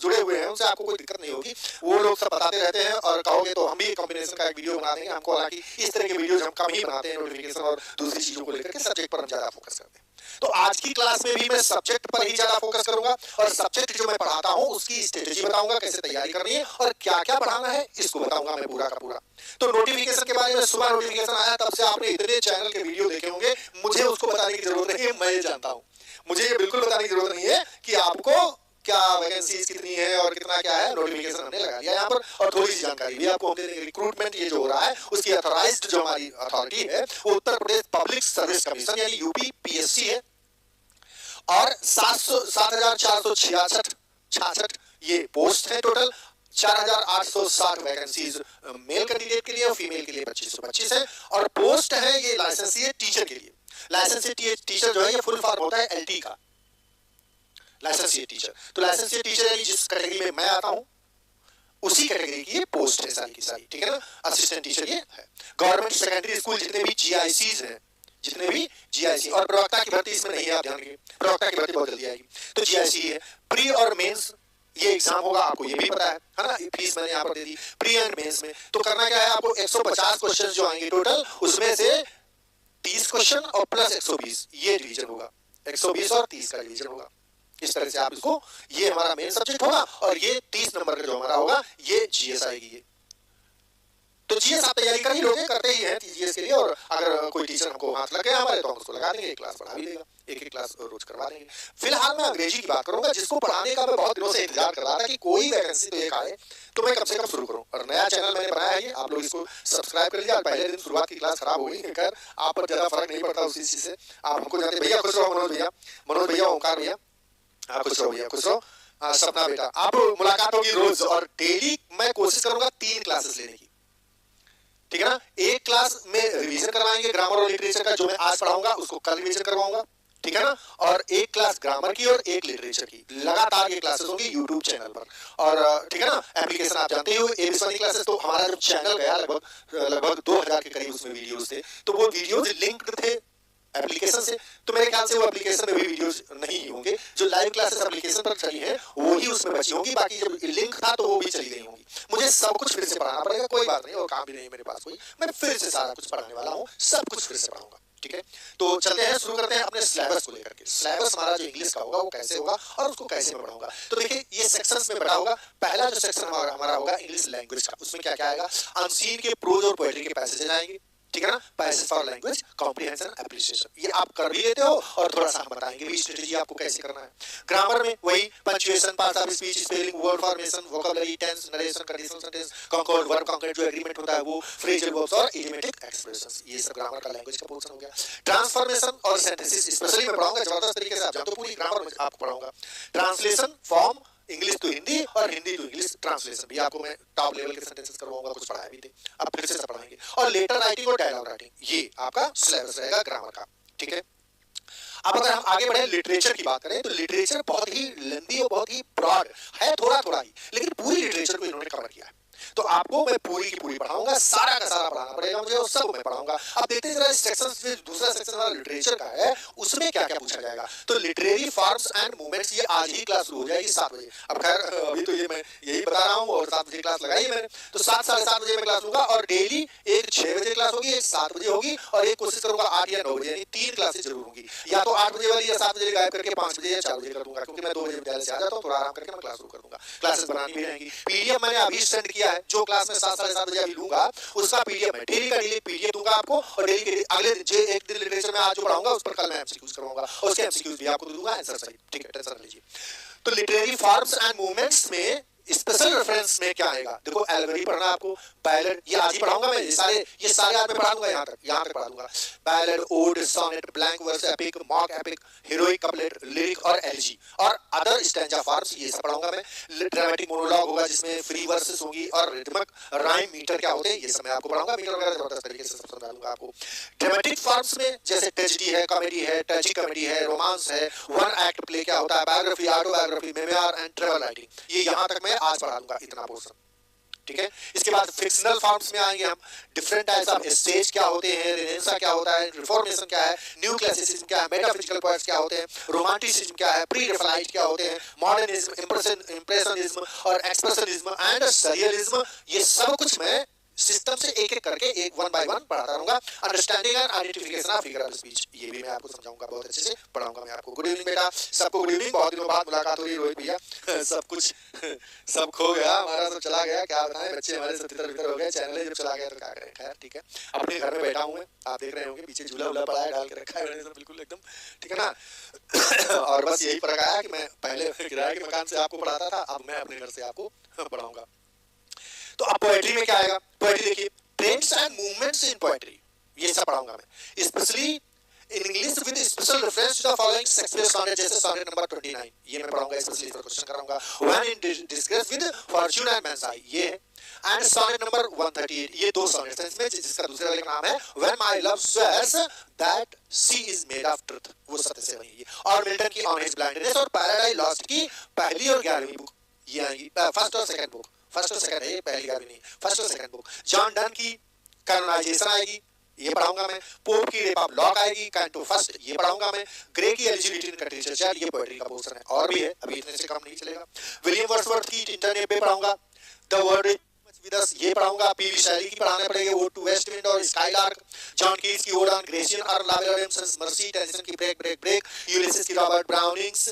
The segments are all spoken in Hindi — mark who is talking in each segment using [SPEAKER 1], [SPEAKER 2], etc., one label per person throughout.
[SPEAKER 1] जुड़े हुए हैं उनसे आपको कोई दिक्कत नहीं होगी, वो लोग सब बताते रहते हैं और कहोगे तो हम भी कॉम्बिनेशन का एक वीडियो बना देंगे। हमको हालांकि इस तरह के वीडियोज हम कम ही बनाते हैं नोटिफिकेशन और दूसरी चीजों को लेकर के, सब्जेक्ट पर हम ज्यादा फोकस करते हैं। तो आज की क्लास में भी मैं सब्जेक्ट पर ही ज्यादा फोकस करूंगा और सब्जेक्ट जो मैं पढ़ाता हूं उसकी स्ट्रेटेजी बताऊंगा, कैसे तैयारी करनी है और क्या क्या पढ़ाना है इसको बताऊंगा मैं पूरा का पूरा। तो नोटिफिकेशन के बारे में, सुबह नोटिफिकेशन आया तब से आपने इतने चैनल के वीडियो देखे होंगे, मुझे उसको बताने की जरूरत नहीं है, मैं ये जानता हूं। मुझे ये बिल्कुल बताने की जरूरत नहीं है कि आपको क्या वैकेंसीज कितनी है और कितना क्या है, नोटिफिकेशन हमने लगा दिया यहाँ पर। और थोड़ी सी जानकारी भी आपको हम दे देंगे। रिक्रूटमेंट ये जो हो रहा है उसकी अथॉराइज्ड जो हमारी अथॉरिटी है वो Uttar Pradesh public service commission यानी यूपी पीएससी है और 7,466 ये पोस्ट है टोटल। 4,860 वैकेंसीज मेल कैंडिडेट के लिए और फीमेल के लिए 2525 है और पोस्ट है ये लाइसेंसी टीचर के लिए। लाइसेंसी टीचर जो है ये फुल फॉर्म होता है एलटी का, लाइसेंसी टीचर। तो लाइसेंसी टीचर यानी जिस कैटेगरी में मैं आता हूं उसी कैटेगरी की ये पोस्ट है सारी की सारी, ठीक है ना। असिस्टेंट टीचर ये है। गवर्नमेंट सेकेंडरी स्कूल जितने भी जीआईसीज हैं, जितने भी जीआईसी, और प्रवक्ता की भर्ती इसमें नहीं है, आप ध्यान रखिए, प्रवक्ता की भर्ती बहुत जल्दी आएगी। तो जीआईसी है। प्री और मेंस ये एग्जाम होगा, आपको ये भी पता है ना। फीस मैंने यहाँ पर दे दी प्री एंड मेंस में। तो करना क्या है, आपको 150 क्वेश्चन जो आएंगे टोटल, उसमें से 30 क्वेश्चन और प्लस 120 ये डिवीजन होगा, 120 और 30 का डिवीजन होगा। इस तरह से आप इसको, ये हमारा मेन सब्जेक्ट होगा और ये 30 नंबर का जो हमारा होगा ये जीएस आएगी ये। तो जीएस आप तैयारी कर ही लोगे, करते ही हैं जीएस के लिए। और अगर कोई टीचर हमको हाथ लगे हमारे तो हम उसको लगा देंगे, एक क्लास पढ़ा भी देगा, एक क्लास रोज करवा देंगे। फिलहाल मैं अंग्रेजी की बात करूंगा, जिसको पढ़ाने का मैं बहुत दिनों से इंतजार कर रहा था कि कोई वैकेंसी तो एक आए तो मैं कम से कम शुरू करूं। और नया चैनल मैंने बनाया है, आप लोग इसको सब्सक्राइब कर लीजिए। पहले दिन शुरुआत की क्लास खराब हो गई, खैर आप पर ज्यादा फर्क नहीं पड़ता उसी चीज से, आप हमको जानते। भैया खुश रहो, मनोज भैया, ओंकार भैया, खुश रहो भैया, खुश रहो। सपना बेटा, आप मुलाकात होगी रोज और डेली मैं कोशिश करूंगा 3 क्लासेस लेने की, ठीक है ना। एक क्लास में रिवीजन करवाएंगे ग्रामर और लिटरेचर का, जो मैं आज पढ़ाऊंगा उसको कल रिवीजन करवाऊंगा, ठीक है ना। और एक क्लास ग्रामर की और एक लिटरेचर की, लगातार ये क्लासेस होंगी यूट्यूब चैनल पर। और ठीक है ना, एप्लीकेशन आप जानते हो एबीसी वाली क्लासेस। तो हमारा जो चैनल गया लगभग 2000 के करीब उसमें वीडियोस थे, तो वो वीडियोस लिंक्ड थे एप्लीकेशन से। तो मेरे ख्याल से वो एप्लीकेशन में भी वीडियोस नहीं होंगे, जो लाइव क्लासेस एप्लीकेशन पर चली हैं वो ही उसमें बची होंगी, बाकी जब लिंक था तो वो भी चली गई होंगी। मुझे सब कुछ फिर से पढ़ाना पड़ेगा, कोई बात नहीं, और काम भी नहीं है मेरे पास कोई, मैं फिर से सारा कुछ पढ़ाने वाला हूँ, सब कुछ फिर से पढ़ाऊंगा, ठीक है। तो चलते हैं, शुरू करते हैं अपने सिलेबस को लेकर के। सिलेबस हमारा जो इंग्लिश का होगा वो कैसे होगा और उसको कैसे मैं पढ़ाऊंगा। तो देखिए ये सेक्शंस में बटा होगा। पहला जो सेक्शन हमारा होगा इंग्लिश लैंग्वेज का, उसमें क्या क्या आएगा, अनसीन के प्रोज और पोएट्री के पैसेज आएंगे, ठीक है ना। Passage for language comprehension appreciation, ये आप कर भी लेते हो और थोड़ा सा हम बताएंगे भी स्ट्रेटजी आपको कैसे करना है। ग्रामर में वही punctuation, parts of speech, spelling, word formation, vocabulary, tense, narration, conditional sentence, concord, verb concrete जो एग्रीमेंट होता है वो, फ्रेजल वर्ब्स और इडियोमेटिक एक्सप्रेशंस, ये सब ग्रामर का लैंग्वेज का पोर्शन हो गया। ट्रांसफॉर्मेशन और सिंथेसिस स्पेशली मैं पढ़ाऊंगा जबरदस्त तरीके से, आप जानते हो पूरी ग्रामर में आपको पढ़ाऊंगा। Translation form English to Hindi और हिंदी टू इंग्लिश ट्रांसलेशन भी आपको मैं टॉप लेवल के सेंटेंसेस करवाऊंगा, कुछ पढ़ाए भी थे, अब फिर से पढ़ाएंगे। और लेटर राइटिंग और डायलॉग राइटिंग, ये आपका सिलेबस रहेगा ग्रामर का, ठीक है। अब अगर हम आगे बढ़े लिटरेचर की बात करें तो लिटरेचर बहुत ही लंबी और बहुत ही ब्रॉड है, थोड़ा थोड़ा ही, लेकिन पूरी लिटरेचर को इन्होंने कवर किया है। तो आपको मैं पूरी की पूरी पढ़ाऊंगा, सारा का सारा पढ़ाना पड़ेगा मुझे और सब मैं पढ़ाऊंगा। अब देखते हैं जरा इस सेक्शन से, दूसरा सेक्शन हमारा लिटरेचर का है, उसमें क्या क्या पूछा जाएगा। तो लिटरेरी फॉर्म्स एंड मूवमेंट्स, ये आज ही क्लास शुरू हो जाएगी 7 बजे। अब खैर अभी तो ये मैं यही बता रहा हूँ और 7 बजे क्लास लगाई मैंने, तो 7 साढ़े 7 बजे में क्लास लूंगा और डेली एक 6 बजे क्लास होगी, एक 7 बजे होगी और एक कोशिश करूंगा 8 या 9 बजे, यानी 3 क्लासेस जरूर होंगी। या तो 8 बजे वाली या 7 बजे गायब करके 5 बजे या 4 बजे कर दूंगा, क्योंकि मैं 2 बजे विद्यालय से आ जाता हूँ, थोड़ा आराम करके मैं क्लास शुरू कर दूंगा। क्लासेस बनानी भी रहेंगी। पीडीएफ मैंने अभी सेंड किया है, जो क्लास में 7 साढ़े 7 बजे अभी लूंगा उसका पीडीएफ है, डेली का डेली पीडीएफ दूंगा आपको। और डेली के अगले जो एक दिन लिटरेचर में आज जो पढ़ाऊंगा उस पर कल मैं एमसीक्यूज करवाऊंगा और उसके एमसीक्यूज भी आपको दूंगा, आंसर सही, ठीक है, टेंशन लीजिए। तो लिटरेरी फॉर्म्स एंड मूवमेंट्स में स्पेशल रेफरेंस में क्या आएगा, देखो एल्गोरी पढ़ना आपको, बैलेड ये आज ही पढ़ाऊंगा मैं, ये सारे आज मैं पढ़ा दूंगा, यहाँ तक पढ़ा दूंगा। Ballad, ode, sonnet, blank verse, epic, mock epic, heroic couplet, lyric और एलिजी और अदर स्टैंजा फॉर्म्स, ये सब पढ़ाऊंगा मैं। ड्रामेटिक मोनोलॉग होगा जिसमें फ्री वर्सेस होंगी और रिदमिक राइम मीटर क्या होते हैं ये सब मैं आपको पढ़ाऊंगा, मीटर वगैरह जबरदस्त तरीके से समझा दूंगा आपको। ड्रामेटिक फॉर्म्स में जैसे ट्रेजेडी है, कॉमेडी है, ट्रेजिक कॉमेडी है, रोमांस है, वन एक्ट प्ले क्या होता है, biography, autobiography, memoir and travel writing, ये यहाँ तक मैं आज पढ़ा दूंगा इतना पोर्शन, ठीक है। इसके बाद फिक्शनल फॉर्म्स में आएंगे हम। डिफरेंट टाइप्स ऑफ स्टेज क्या होते हैं, रेनेसां क्या होता है, रिफॉर्मेशन क्या है, न्यू क्लासिसिज्म क्या है, मेटाफिजिकल पोएट्स क्या होते हैं, रोमांटिसिज्म क्या है, प्री राफेलाइट क्या होते हैं, मॉडर्निज्म, इंप्रेशनिज्म और एक्सप्रेशनिज्म एंड सरियलिज्म, ये सब कुछ मैं सिस्टम से एक एक करके एक वन बाय वन पढ़ाता रहूंगा। Understanding and identification of figure of speech, ये भी मैं आपको समझाऊंगा, बहुत अच्छे से पढ़ाऊंगा मैं आपको। गुड इवनिंग बेटा, सबको गुड इवनिंग। बहुत दिनों बाद मुलाकात हो रही है रोहित भैया। सब कुछ सब खो गया हमारा, सब चला गया, क्या बताएं, बच्चे हमारे सब तितर बितर हो गए, चैनल जब चला गया तो क्या करें। खैर ठीक है, अपने घर में बैठा हूँ मैं, आप देख रहे होंगे पीछे झूला वूला पड़ा है, डाल के रखा है मैंने सब बिल्कुल एकदम, ठीक है ना। और बस यही फर्क आया कि मैं पहले किराए के मकान से आपको पढ़ाता था, अब मैं अपने घर से आपको पढ़ाऊंगा। तो अब पोएट्री में क्या आएगा, पोएट्री देखिए, trends and movements in poetry, ये सब पढ़ाऊंगा मैं, specially in English with special reference to the following Shakespeare sonnet, जैसे सोनेट नंबर 29, ये मैं पढ़ाऊंगा, स्पेशली इस पर क्वेश्चन कराऊंगा। When in discuss with fortune and men's eyes, ये है। एंड सोनेट नंबर 138, ये दो सोनेट्स हैं इसमें, जिसका दूसरा वाला नाम है when my love swears that she is made of truth, वो सत्य से बनी है। और मिल्टन की ऑन हिज ब्लाइंडनेस और पैराडाइज लॉस्ट की पहली और 11वीं बुक ये आएगी, फर्स्ट और सेकंड बुक, फर्स्ट और सेकंड है, पहली 11वीं नहीं, फर्स्ट और सेकंड बुक। जॉन डन की कैनोनाइजेशन आएगी, ये पढ़ाऊंगा मैं। पोप की रेप ऑफ लॉक आएगी, कैंटो फर्स्ट, ये पढ़ाऊंगा मैं। ग्रे की एलिजिबिलिटी इन लिटरेचर, ये पोएट्री का पोर्शन है, और भी है, अभी इतने से कम नहीं चलेगा। विलियम वर्ड्सवर्थ की इंटरनेट पे पढ़ाऊंगा। The word is with us, ये पढ़ाऊंगा। पीवी शैली की पढ़ाने पड़ेंगे, ओड टू वेस्ट विंड और स्काईलार्क। जॉन कीट्स की ओड ऑन ग्रेशियन और लावेल रेडम्सन्स मर्सी, टेनिसन की ब्रेक ब्रेक ब्रेक, यूलिसिस की रॉबर्ट ब्राउनिंग्स,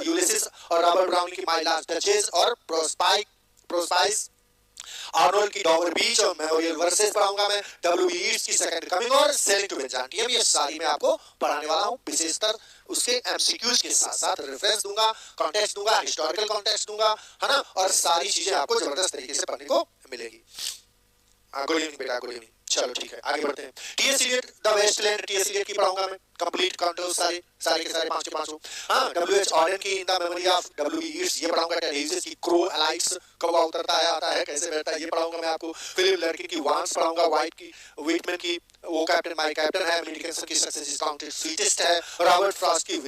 [SPEAKER 1] यूलिसिस और रॉबर्ट ब्राउनिंग की माय लास्ट डचेस, और प्रोस्पाइस आर्नोल्ड की डॉवर बीच और मेमोरियल वर्सेस पढ़ाऊंगा मैं। डब्ल्यू बी ईट्स की सेकंड कमिंग और सेलिंग टू बेंजांटियम, ये सारी मैं आपको पढ़ाने वाला हूं, विशेषतर उसके एमसीक्यूज के साथ साथ रेफरेंस दूंगा, कॉन्टेक्स्ट दूंगा, हिस्टोरिकल कॉन्टेक्स्ट दूंगा, है ना, और सारी चीजें आपको जबरदस्त तरीके से पढ़ने को मिलेगी। गुड इवनिंग बेटा, गुड इवनिंग। चलो ठीक है, आगे बढ़ते हैं। T S Eliot the Waste Land, T S Eliot की पढ़ाऊंगा मैं, कंप्लीट काउंटर सारे सारे के सारे 5 के 5। हां, डब्ल्यूएच ऑर्डन की in the memory of WB Yeats, ये पढ़ाऊंगा। टेरेसिस की क्रो एलाइट्स, कौवा उतरता है आता है कैसे बैठता है, ये पढ़ाऊंगा मैं आपको। फिलिप लर्किन की वांस पढ़ाऊंगा। वाइट की व्हिटमैन की वो कैप्टन माय कैप्टन है। मेडिकेशन की सक्सेस इज काउंटेड स्वीटेस्ट है। रॉबर्ट फ्रॉस्ट की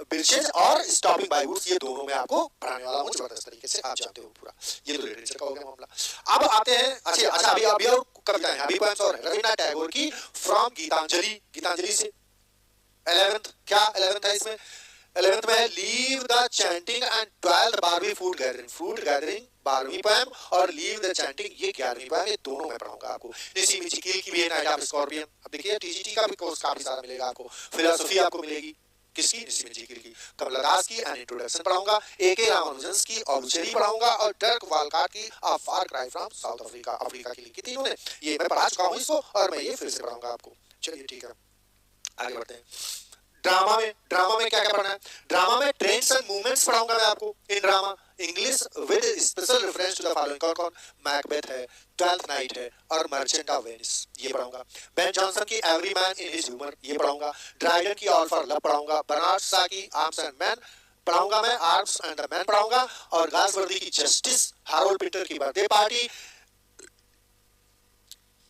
[SPEAKER 1] ब्रिचेज और स्टॉपिंग बाय वुड्स, ये दोनों मैं आपको पढ़ाने वाला हूं जबरदस्त तरीके से, आप जानते हो पूरा। ये तो लिटरेचर का हो गया मामला। अब आते हैं, अच्छा अभी और कविताएं, अभी पोएम्स और रविन्द्रनाथ टैगोर की फ्रॉम गीतांजलि, गीतांजलि से 11th, क्या 11th है इसमें, 11th में है leave the chanting and 12th 12वीं फ्रूट गैदरिंग 12वीं पोएम, और लीव द चैंटिंग ये 11वीं पोएम, ये दोनों मैं पढ़ाऊंगा आपको। निसी मिचिकिल की भी है, नाइट ऑफ स्कॉर्पियन। अब देखिए टीजीटी का भी कोर्स काफी सारा मिलेगा आपको। फिलॉसफी आपको मिलेगी, किसकी, निसी मिचिकिल की। कमलादास की एन इंट्रोडक्शन पढ़ाऊंगा। एके रामानुजन की ऑब्चरी पढ़ाऊंगा, और डर्क वालकाट की a far cry from South Africa, Africa की लिखी थी इन्होंने, ये मैं पढ़ा चुका हूं इसको, और मैं ये फिर से पढ़ाऊंगा आपको। चलिए ठीक है, आगे बढ़ते हैं। ड्रामा में क्या क्या पढ़ना है। ड्रामा में ट्रेंड्स एंड मूवमेंट्स पढ़ाऊंगा मैं आपको in drama, English with special reference to the following. कौन, मैकबेथ है, 12th नाइट है, और मर्चेंट ऑफ वेनिस, ये पढ़ाऊंगा। बेन जॉनसन की every man in his humour, ये पढ़ाऊंगा। ड्राइडन की ऑल फॉर लव पढ़ाऊंगा। बर्नार्ड शॉ की आर्म्स एंड मैन पढ़ाऊंगा मैं, आर्म्स एंड द मैन पढ़ाऊंगा। और गाल्सवर्दी की जस्टिस, हारोल्ड पिंटर की बर्थडे पार्टी,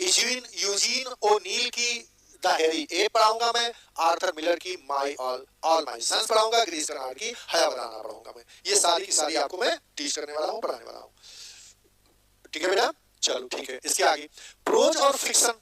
[SPEAKER 1] यूजीन ओनील की द हैरी ए पढ़ाऊंगा मैं। आर्थर मिलर की माय ऑल माय सन्स पढ़ाऊंगा। ग्रीस कर्नाड की हया बनाना पढ़ाऊंगा मैं। ये सारी की सारी आपको मैं टीच करने वाला हूं, पढ़ाने वाला हूं, ठीक है बेटा। चलो ठीक है, इसके आगे प्रोज और फिक्शन।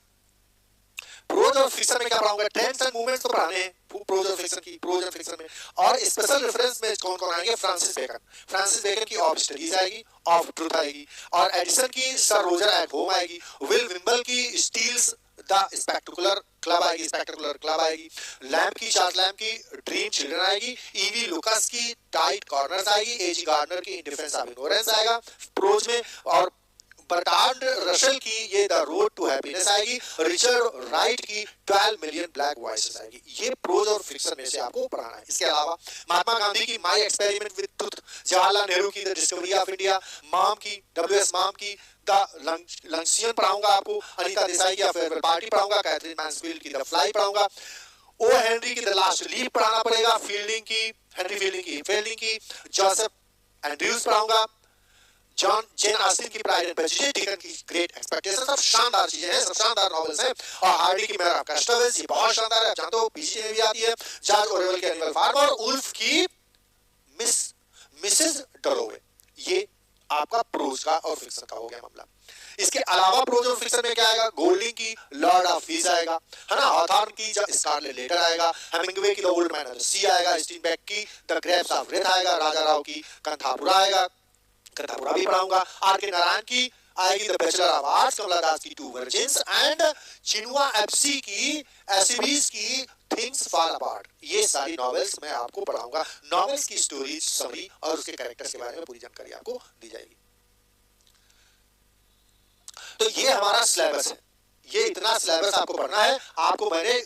[SPEAKER 1] प्रोज और फिक्शन में क्या पढ़ाऊंगा, ट्रेंड्स एंड मूवमेंट्स तो पढ़ाने हैं प्रोज और फिक्शन की, प्रोज और फिक्शन में। और स्पेशल रेफरेंस में कौन कौन आएंगे, फ्रांसिस बेकन की ऑफ स्टडीज आएगी, ऑफ ट्रूथ आएगी। और एडिसन की सर रोजर एट होम आएगी। विल विम्बल की स्टील्स द स्पेक्टेकुलर क्लब आएगी। लैम्प की, चार्ल्स लैम्प की ड्रीम चिल्ड्रन आएगी। ईवी लुकास की टाइट कॉर्नर्स आएगी। एजी गार्डनर की इन डिफेंस ऑफ इग्नोरेंस आएगा प्रोज में। और बर्ट्रांड रसेल की ये द रोड टू हैप्पीनेस आएगी। रिचर्ड राइट की 12 मिलियन ब्लैक वॉइसेस आएगी। ये प्रोज और फिक्शन में से आपको पढ़ाना है। इसके अलावा महात्मा गांधी की my experiment with truth, Jawaharlal Nehru की द डिस्कवरी ऑफ इंडिया, माम की WS माम की द लंचियन पढ़ाऊंगा आपको। अनीता देसाई की फेयरवेल पार्टी पढ़ाऊंगा। कैथरीन मैंसफील्ड की द फ्लाई पढ़ाऊंगा। ओ हेनरी की द लास्ट लीव पढ़ाना पड़ेगा। हेनरी फील्डिंग की जोसेफ एंड्रयूज पढ़ाऊंगा। जेन ऑस्टिन की प्राइड एंड प्रेजुडिस, डिकन की ग्रेट एक्सपेक्टेशंस, सब शानदार चीजें हैं, सब शानदार नॉवेल्स हैं। और हार्डी की मेरा कस्टमर्स, ये बहुत शानदार है, आप जानते हो पीसी में भी आती है। जॉर्ज ऑरवेल की एनिमल फार्म, और उल्फ की मिसेस डलोवे, ये आपका प्रोज का और फिक्शन का हो गया मामला। इसके अलावा प्रोज और फिक्शन में क्या आएगा, गोल्डिंग की लॉर्ड ऑफ फीस आएगा, है ना, हॉथॉर्न की स्कारलेट लेटर आएगा, हेमिंग्वे की the old man and the sea आएगा, स्टीनबेक की द ग्रेप्स ऑफ डेथ आएगा, राजा राव की कंथापुरा आएगा, कंथापुरा भी पढ़ाऊंगा, आर के नारायण की आएगी the bachelor of arts, Kamala Das की टू वर्जिन्स एंड चिनुआ एफसी की एसिबीज की थिंग्स फॉल अपार्ट। ये सारी नॉवेल्स मैं आपको पढ़ाऊंगा। नॉवेल्स की स्टोरी समरी और उसके कैरेक्टर्स के बारे में पूरी जानकारी आपको दी जाएगी। तो ये हमारा सिलेबस है, ये इतना सिलेबस आपको पढ़ना है। आपको मैंने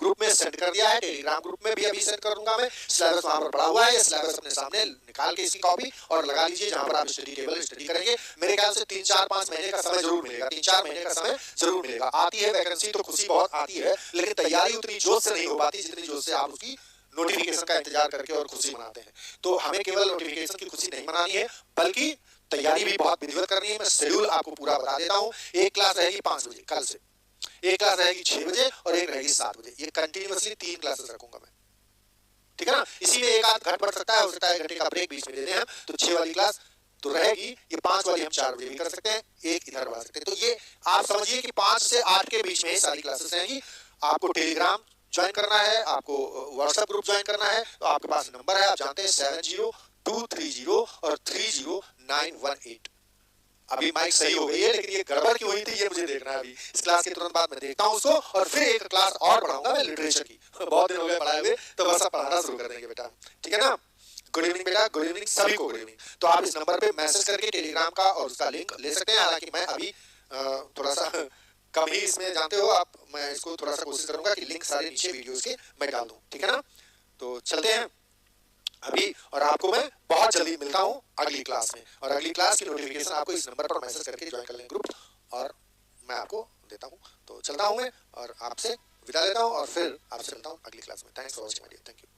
[SPEAKER 1] ग्रुप में सेंड कर दिया है, टेलीग्राम ग्रुप में भी अभी सेंड कर दूंगा मैं। सिलेबस वहां पर पड़ा हुआ है, ये सिलेबस अपने सामने निकाल के इसकी कॉपी और लगा लीजिए जहां पर आप स्टडी टेबल स्टडी करेंगे। मेरे ख्याल से 3-4-5 महीने का समय जरूर मिलेगा, 3-4 महीने का समय जरूर मिलेगा। आती है वैकेंसी तो खुशी बहुत आती है, लेकिन तैयारी उतनी जोश से नहीं हो पाती जितनी जोश से आप उसकी नोटिफिकेशन का इंतजार करके और खुशी मनाते हैं। तो हमें केवल नोटिफिकेशन की खुशी नहीं मनानी है, बल्कि तैयारी भी बहुत विधिवत करनी है। मैं शेड्यूल आपको पूरा बता देता हूँ। एक क्लास रहेगी 5 बजे कल से, एक क्लास रहेगी 6 बजे और एक रहेगी 7 बजे। ये कंटिन्यूअसली 3 क्लासेस रखूंगा मैं, ठीक है ना। इसी में एक आध घट बढ़ सकता है, हो सकता है घंटे का ब्रेक बीच में दे दें हम, तो 6 वाली क्लास तो रहेगी। ये 5 वाली हम 4 बजे भी कर सकते हैं, एक इधर बढ़ा सकते हैं। तो ये आप समझिए कि 5 से 8 के बीच में सारी क्लासेस रहेंगी। आपको टेलीग्राम ज्वाइन करना है, आपको व्हाट्सएप ग्रुप ज्वाइन करना है, तो आपके पास नंबर है, आप जानते हैं 7023 और 30918। अभी माइक सही हो गई है, लेकिन ये गड़बड़ क्यों हुई थी ये मुझे देखना है। अभी इस क्लास के तुरंत बाद मैं देखता हूँ उसको, और फिर एक क्लास और पढ़ाऊंगा मैं लिटरेचर की। बहुत दिन हो गए पढ़ाए हुए, तो बस अब पढ़ाना शुरू कर देंगे बेटा, ठीक है ना। गुड इवनिंग बेटा, गुड इवनिंग सभी को, गुड इवनिंग। तो आप इस नंबर पे मैसेज करके टेलीग्राम का और उसका लिंक ले सकते हैं। हालांकि मैं अभी थोड़ा सा कम ही इसमें जानते हो आप, मैं इसको थोड़ा सा कोशिश करूंगा कि लिंक सारे नीचे वीडियोस के मैं डाल दूं, ठीक है ना। तो चलते हैं अभी, और आपको मैं बहुत जल्दी मिलता हूँ अगली क्लास में, और अगली क्लास की नोटिफिकेशन आपको इस नंबर पर मैसेज करके ज्वाइन कर लें ग्रुप, और मैं आपको देता हूँ। तो चलता हूँ मैं, और आपसे विदा लेता हूँ, और फिर आपसे मिलता हूँ अगली क्लास में। Thanks for watching my dear, thank you.